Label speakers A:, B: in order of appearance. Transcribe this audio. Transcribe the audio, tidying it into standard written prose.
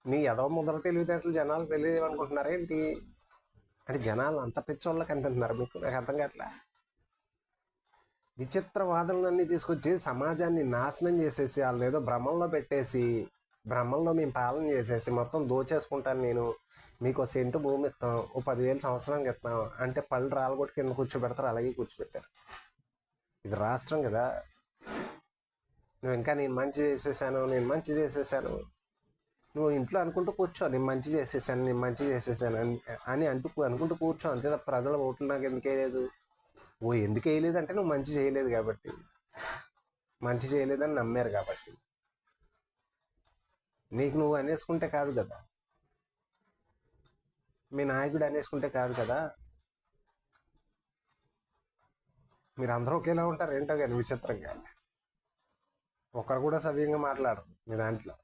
A: నీ ఎదవ ముద్ర తెలివితేటలు జనాలు తెలియదు అనుకుంటున్నారా ఏంటి? అంటే జనాలు అంత పిచ్చోళ్ళ కనిపిస్తున్నారు మీకు? నాకు అర్థం కావట్లే. విచిత్ర వాదనలన్నీ తీసుకొచ్చి సమాజాన్ని నాశనం చేసేసి వాళ్ళు ఏదో భ్రమంలో పెట్టేసి, భ్రమంలో మేము పాలన చేసేసి మొత్తం దోచేసుకుంటాను నేను, మీకు సెంటు భూమి ఇస్తాం, ఓ 10,000 సంవత్సరానికి ఇస్తాం అంటే పళ్ళు రాలగొట్టి కింద కూర్చోబెడతారు. అలాగే కూర్చోబెట్టారు. ఇది రాష్ట్రం కదా. నువ్వు ఇంకా నేను మంచి చేసేసాను, నేను మంచి చేసేసాను, నువ్వు ఇంట్లో అనుకుంటూ కూర్చో, నేను మంచి చేసేసాను, నేను మంచి చేసేసాను అని అనుకుంటూ కూర్చో అంతే తప్ప ప్రజల ఓట్లు నాకు ఎందుకు వేయలేదు. ఎందుకు వేయలేదు అంటే నువ్వు మంచి చేయలేదు కాబట్టి, మంచి చేయలేదని నమ్మారు కాబట్టి. నీకు నువ్వు అనేసుకుంటే కాదు కదా, మీ నాయకుడు అనేసుకుంటే కాదు కదా. మీరు అందరూ ఒకేలా ఉంటారు ఏంటో కానీ విచిత్రంగా. ఒకరు కూడా సవ్యంగా మాట్లాడరు మీ దాంట్లో.